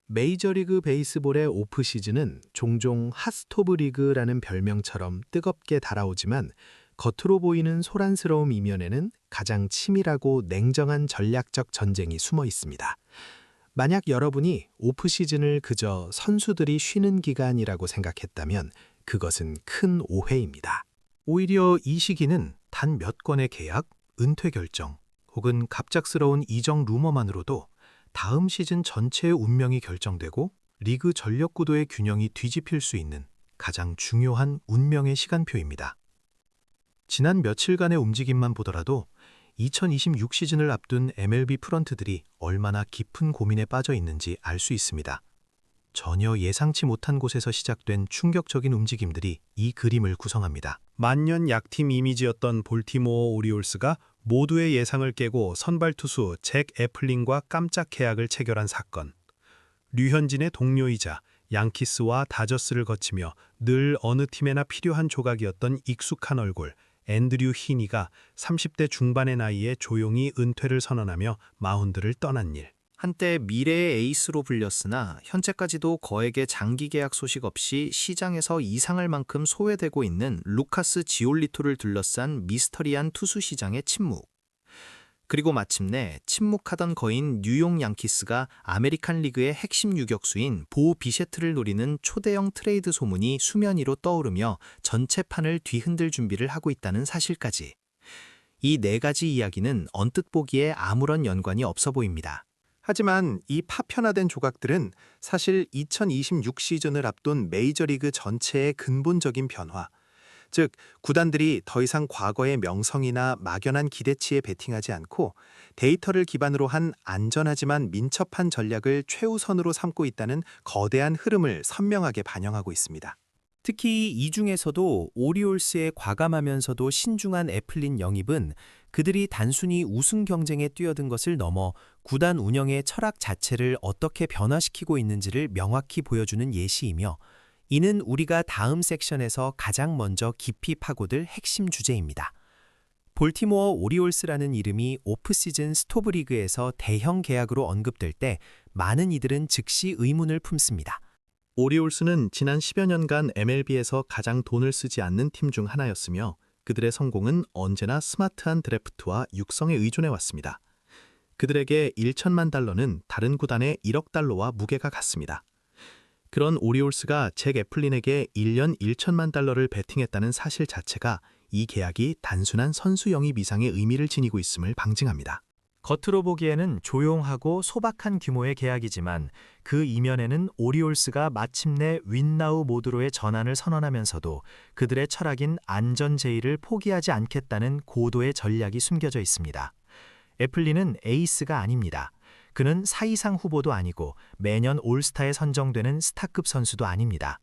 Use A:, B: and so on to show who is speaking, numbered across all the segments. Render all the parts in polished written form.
A: 메이저리그 베이스볼의 오프시즌은 종종 핫스토브 리그라는 별명처럼 뜨겁게 달아오지만 겉으로 보이는 소란스러움 이면에는 가장 치밀하고 냉정한 전략적 전쟁이 숨어 있습니다. 만약 여러분이 오프시즌을 그저 선수들이 쉬는 기간이라고 생각했다면 그것은 큰 오해입니다.
B: 오히려 이 시기는 단 몇 건의 계약, 은퇴 결정, 혹은 갑작스러운 이적 루머만으로도 다음 시즌 전체의 운명이 결정되고 리그 전력 구도의 균형이 뒤집힐 수 있는 가장 중요한 운명의 시간표입니다. 지난 며칠간의 움직임만 보더라도 2026 시즌을 앞둔 MLB 프런트들이 얼마나 깊은 고민에 빠져 있는지 알 수 있습니다. 전혀 예상치 못한 곳에서 시작된 충격적인 움직임들이 이 그림을 구성합니다. 만년 약팀 이미지였던 볼티모어 오리올스가 모두의 예상을 깨고 선발 투수 잭 애플린과 깜짝 계약을 체결한 사건. 류현진의 동료이자 양키스와 다저스를 거치며 늘 어느 팀에나 필요한 조각이었던 익숙한 얼굴 앤드류 히니가 30대 중반의 나이에 조용히 은퇴를 선언하며 마운드를 떠난 일.
C: 한때 미래의 에이스로 불렸으나 현재까지도 거액의 장기 계약 소식 없이 시장에서 이상할 만큼 소외되고 있는 루카스 지올리토를 둘러싼 미스터리한 투수 시장의 침묵. 그리고 마침내 침묵하던 거인 뉴욕 양키스가 아메리칸 리그의 핵심 유격수인 보 비셰트를 노리는 초대형 트레이드 소문이 수면 위로 떠오르며 전체 판을 뒤흔들 준비를 하고 있다는 사실까지. 이 네 가지 이야기는 언뜻 보기에 아무런 연관이 없어 보입니다.
B: 하지만 이 파편화된 조각들은 사실 2026 시즌을 앞둔 메이저리그 전체의 근본적인 변화, 즉 구단들이 더 이상 과거의 명성이나 막연한 기대치에 베팅하지 않고 데이터를 기반으로 한 안전하지만 민첩한 전략을 최우선으로 삼고 있다는 거대한 흐름을 선명하게 반영하고 있습니다.
D: 특히 이 중에서도 오리올스의 과감하면서도 신중한 애플린 영입은 그들이 단순히 우승 경쟁에 뛰어든 것을 넘어 구단 운영의 철학 자체를 어떻게 변화시키고 있는지를 명확히 보여주는 예시이며, 이는 우리가 다음 섹션에서 가장 먼저 깊이 파고들 핵심 주제입니다. 볼티모어 오리올스라는 이름이 오프시즌 스토브리그에서 대형 계약으로 언급될 때 많은 이들은 즉시 의문을 품습니다.
B: 오리올스는 지난 10여 년간 MLB에서 가장 돈을 쓰지 않는 팀 중 하나였으며 그들의 성공은 언제나 스마트한 드래프트와 육성에 의존해 왔습니다. 그들에게 1천만 달러는 다른 구단의 1억 달러와 무게가 같습니다. 그런 오리올스가 잭 애플린에게 1년 1천만 달러를 베팅했다는 사실 자체가 이 계약이 단순한 선수 영입 이상의 의미를 지니고 있음을 방증합니다.
D: 겉으로 보기에는 조용하고 소박한 규모의 계약이지만 그 이면에는 오리올스가 마침내 윈나우 모드로의 전환을 선언하면서도 그들의 철학인 안전 제의를 포기하지 않겠다는 고도의 전략이 숨겨져 있습니다. 애플린은 에이스가 아닙니다. 그는 사이상 후보도 아니고 매년 올스타에 선정되는 스타급 선수도 아닙니다.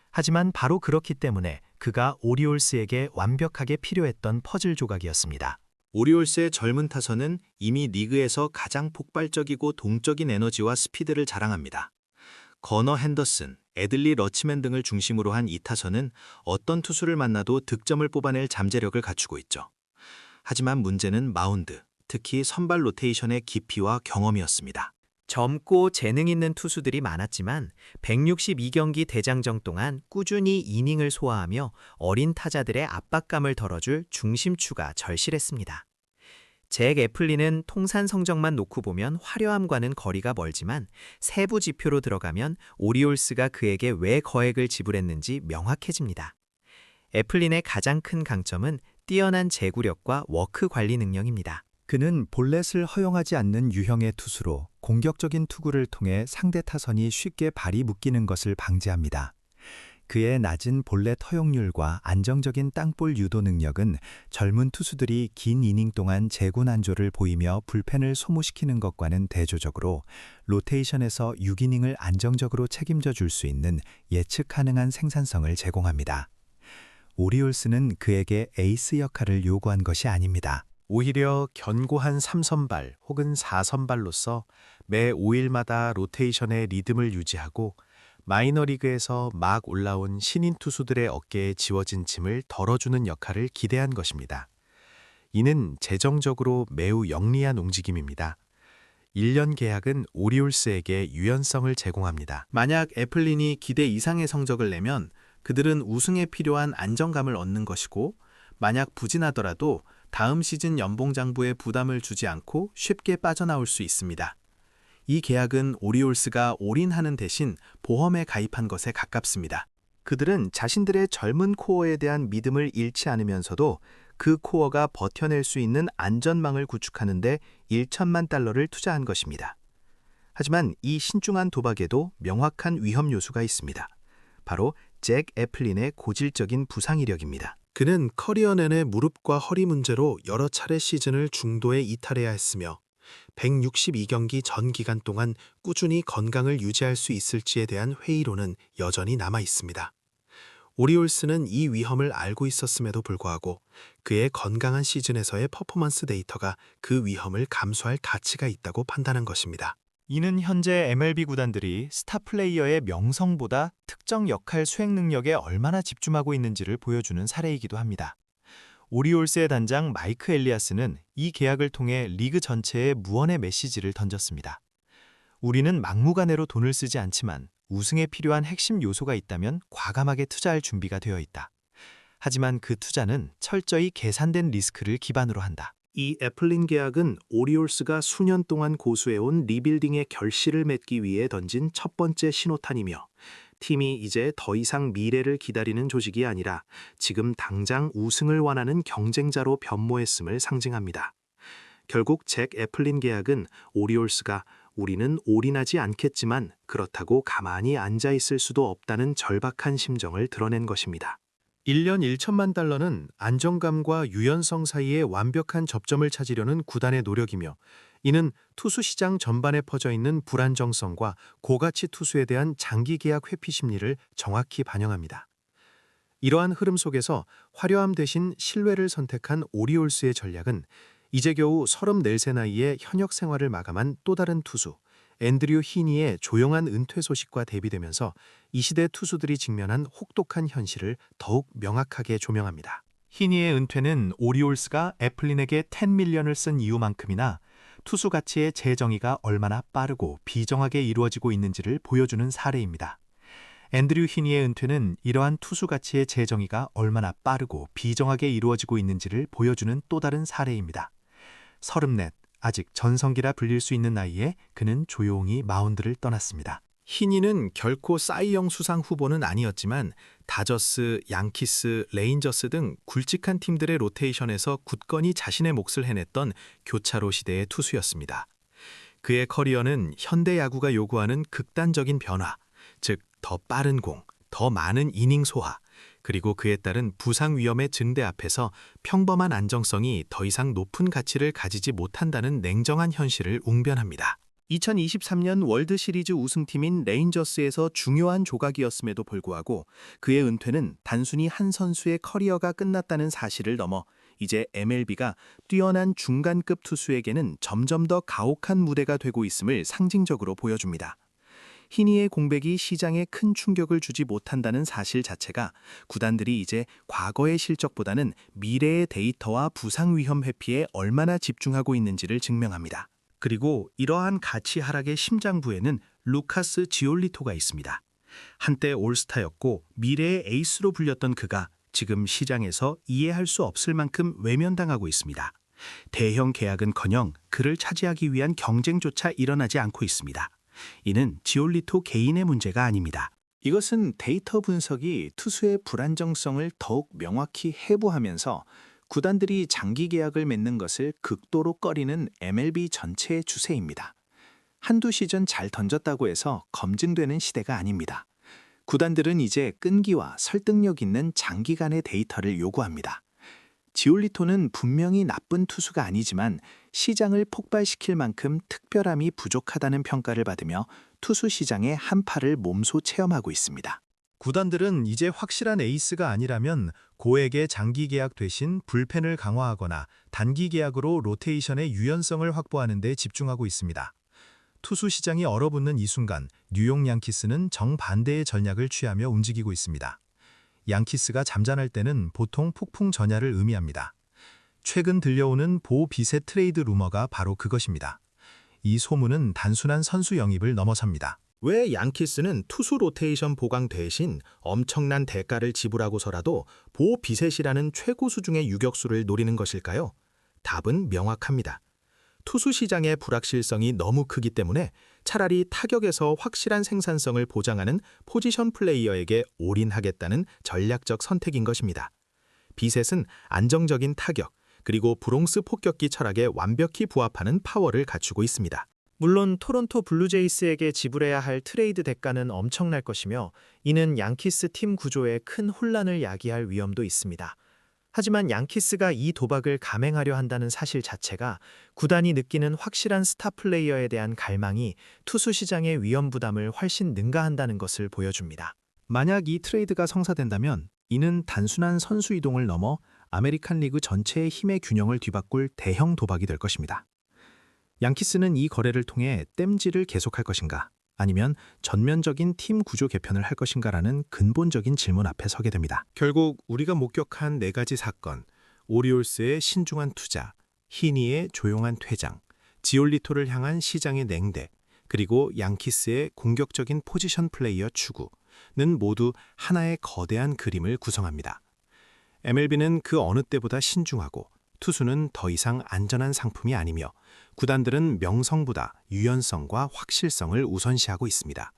D: 하지만 바로 그렇기 때문에 그가 오리올스에게 완벽하게 필요했던 퍼즐 조각이었습니다.
C: 오리올스의 젊은 타선은 이미 리그에서 가장 폭발적이고 동적인 에너지와 스피드를 자랑합니다. 거너 핸더슨, 애들리 러치맨 등을 중심으로 한 이 타선은 어떤 투수를 만나도 득점을 뽑아낼 잠재력을 갖추고 있죠. 하지만 문제는 마운드, 특히 선발 로테이션의 깊이와 경험이었습니다.
D: 젊고 재능 있는 투수들이 많았지만 162경기 대장정 동안 꾸준히 이닝을 소화하며 어린 타자들의 압박감을 덜어줄 중심추가 절실했습니다. 잭 애플린은 통산 성적만 놓고 보면 화려함과는 거리가 멀지만 세부 지표로 들어가면 오리올스가 그에게 왜 거액을 지불했는지 명확해집니다. 애플린의 가장 큰 강점은 뛰어난 제구력과 워크 관리 능력입니다.
E: 그는 볼넷을 허용하지 않는 유형의 투수로 공격적인 투구를 통해 상대 타선이 쉽게 발이 묶이는 것을 방지합니다. 그의 낮은 볼넷 허용률과 안정적인 땅볼 유도 능력은 젊은 투수들이 긴 이닝 동안 제구난조를 보이며 불펜을 소모시키는 것과는 대조적으로 로테이션에서 6이닝을 안정적으로 책임져 줄 수 있는 예측 가능한 생산성을 제공합니다. 오리올스는 그에게 에이스 역할을 요구한 것이 아닙니다.
B: 오히려 견고한 3선발 혹은 4선발로서 매 5일마다 로테이션의 리듬을 유지하고 마이너리그에서 막 올라온 신인 투수들의 어깨에 지워진 짐을 덜어주는 역할을 기대한 것입니다. 이는 재정적으로 매우 영리한 움직임입니다. 1년 계약은 오리올스에게 유연성을 제공합니다.
C: 만약 애플린이 기대 이상의 성적을 내면 그들은 우승에 필요한 안정감을 얻는 것이고, 만약 부진하더라도 다음 시즌 연봉 장부에 부담을 주지 않고 쉽게 빠져나올 수 있습니다. 이 계약은 오리올스가 올인하는 대신 보험에 가입한 것에 가깝습니다. 그들은 자신들의 젊은 코어에 대한 믿음을 잃지 않으면서도 그 코어가 버텨낼 수 있는 안전망을 구축하는 데 1천만 달러를 투자한 것입니다. 하지만 이 신중한 도박에도 명확한 위험 요소가 있습니다. 바로 잭 애플린의 고질적인 부상 이력입니다.
A: 그는 커리어 내내 무릎과 허리 문제로 여러 차례 시즌을 중도에 이탈해야 했으며 162경기 전 기간 동안 꾸준히 건강을 유지할 수 있을지에 대한 회의론은 여전히 남아 있습니다. 오리올스는 이 위험을 알고 있었음에도 불구하고 그의 건강한 시즌에서의 퍼포먼스 데이터가 그 위험을 감수할 가치가 있다고 판단한 것입니다.
D: 이는 현재 MLB 구단들이 스타 플레이어의 명성보다 특정 역할 수행 능력에 얼마나 집중하고 있는지를 보여주는 사례이기도 합니다. 오리올스의 단장 마이크 엘리아스는 이 계약을 통해 리그 전체에 무언의 메시지를 던졌습니다. 우리는 막무가내로 돈을 쓰지 않지만 우승에 필요한 핵심 요소가 있다면 과감하게 투자할 준비가 되어 있다. 하지만 그 투자는 철저히 계산된 리스크를 기반으로 한다.
A: 이 애플린 계약은 오리올스가 수년 동안 고수해온 리빌딩의 결실을 맺기 위해 던진 첫 번째 신호탄이며, 팀이 이제 더 이상 미래를 기다리는 조직이 아니라 지금 당장 우승을 원하는 경쟁자로 변모했음을 상징합니다. 결국 잭 애플린 계약은 오리올스가 우리는 올인하지 않겠지만 그렇다고 가만히 앉아 있을 수도 없다는 절박한 심정을 드러낸 것입니다.
B: 1년 1천만 달러는 안정감과 유연성 사이의 완벽한 접점을 찾으려는 구단의 노력이며, 이는 투수 시장 전반에 퍼져 있는 불안정성과 고가치 투수에 대한 장기 계약 회피 심리를 정확히 반영합니다. 이러한 흐름 속에서 화려함 대신 신뢰를 선택한 오리올스의 전략은 이제 겨우 34세 나이에 현역 생활을 마감한 또 다른 투수, 앤드류 히니의 조용한 은퇴 소식과 대비되면서 이 시대 투수들이 직면한 혹독한 현실을 더욱 명확하게 조명합니다.
D: 히니의 은퇴는 오리올스가 애플린에게 10밀리언을 쓴 이유만큼이나 투수 가치의 재정의가 얼마나 빠르고 비정하게 이루어지고 있는지를 보여주는 사례입니다. 앤드류 히니의 은퇴는 이러한 투수 가치의 재정의가 얼마나 빠르고 비정하게 이루어지고 있는지를 보여주는 또 다른 사례입니다. 34, 아직 전성기라 불릴 수 있는 나이에 그는 조용히 마운드를 떠났습니다.
C: 히니는 결코 사이영 수상 후보는 아니었지만 다저스, 양키스, 레인저스 등 굵직한 팀들의 로테이션에서 굳건히 자신의 몫을 해냈던 교차로 시대의 투수였습니다. 그의 커리어는 현대 야구가 요구하는 극단적인 변화, 즉 더 빠른 공, 더 많은 이닝 소화, 그리고 그에 따른 부상 위험의 증대 앞에서 평범한 안정성이 더 이상 높은 가치를 가지지 못한다는 냉정한 현실을 웅변합니다. 2023년 월드시리즈 우승팀인 레인저스에서 중요한 조각이었음에도 불구하고 그의 은퇴는 단순히 한 선수의 커리어가 끝났다는 사실을 넘어 이제 MLB가 뛰어난 중간급 투수에게는 점점 더 가혹한 무대가 되고 있음을 상징적으로 보여줍니다. 히니의 공백이 시장에 큰 충격을 주지 못한다는 사실 자체가 구단들이 이제 과거의 실적보다는 미래의 데이터와 부상 위험 회피에 얼마나 집중하고 있는지를 증명합니다. 그리고 이러한 가치 하락의 심장부에는 루카스 지올리토가 있습니다. 한때 올스타였고 미래의 에이스로 불렸던 그가 지금 시장에서 이해할 수 없을 만큼 외면당하고 있습니다. 대형 계약은커녕 그를 차지하기 위한 경쟁조차 일어나지 않고 있습니다. 이는 지올리토 개인의 문제가 아닙니다. 이것은 데이터 분석이 투수의 불안정성을 더욱 명확히 해부하면서 구단들이 장기 계약을 맺는 것을 극도로 꺼리는 MLB 전체의 추세입니다. 한두 시즌 잘 던졌다고 해서 검증되는 시대가 아닙니다. 구단들은 이제 끈기와 설득력 있는 장기간의 데이터를 요구합니다. 지올리토는 분명히 나쁜 투수가 아니지만 시장을 폭발시킬 만큼 특별함이 부족하다는 평가를 받으며 투수 시장의 한파를 몸소 체험하고 있습니다.
B: 구단들은 이제 확실한 에이스가 아니라면 고액의 장기 계약 대신 불펜을 강화하거나 단기 계약으로 로테이션의 유연성을 확보하는 데 집중하고 있습니다. 투수 시장이 얼어붙는 이 순간 뉴욕 양키스는 정반대의 전략을 취하며 움직이고 있습니다. 양키스가 잠잠할 때는 보통 폭풍 전야를 의미합니다. 최근 들려오는 보 비셋 트레이드 루머가 바로 그것입니다. 이 소문은 단순한 선수 영입을 넘어섭니다. 왜 양키스는 투수 로테이션 보강 대신 엄청난 대가를 지불하고서라도 보 비셋이라는 최고 수중의 유격수를 노리는 것일까요? 답은 명확합니다. 투수 시장의 불확실성이 너무 크기 때문에 차라리 타격에서 확실한 생산성을 보장하는 포지션 플레이어에게 올인하겠다는 전략적 선택인 것입니다. 비셋은 안정적인 타격, 그리고 브롱스 폭격기 철학에 완벽히 부합하는 파워를 갖추고 있습니다.
D: 물론 토론토 블루제이스에게 지불해야 할 트레이드 대가는 엄청날 것이며 이는 양키스 팀 구조에 큰 혼란을 야기할 위험도 있습니다. 하지만 양키스가 이 도박을 감행하려 한다는 사실 자체가 구단이 느끼는 확실한 스타 플레이어에 대한 갈망이 투수 시장의 위험 부담을 훨씬 능가한다는 것을 보여줍니다.
B: 만약 이 트레이드가 성사된다면 이는 단순한 선수 이동을 넘어 아메리칸 리그 전체의 힘의 균형을 뒤바꿀 대형 도박이 될 것입니다. 양키스는 이 거래를 통해 땜질을 계속할 것인가, 아니면 전면적인 팀 구조 개편을 할 것인가라는 근본적인 질문 앞에 서게 됩니다. 결국 우리가 목격한 4가지 사건, 오리올스의 신중한 투자, 히니의 조용한 퇴장, 지올리토를 향한 시장의 냉대, 그리고 양키스의 공격적인 포지션 플레이어 추구는 모두 하나의 거대한 그림을 구성합니다. MLB는 그 어느 때보다 신중하고 투수는 더 이상 안전한 상품이 아니며 구단들은 명성보다 유연성과 확실성을 우선시하고 있습니다.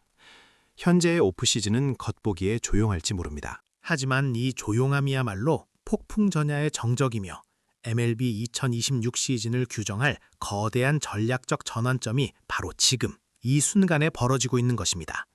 B: 현재의 오프시즌은 겉보기에 조용할지 모릅니다. 하지만 이 조용함이야말로 폭풍전야의 정적이며 MLB 2026 시즌을 규정할 거대한 전략적 전환점이 바로 지금 이 순간에 벌어지고 있는 것입니다.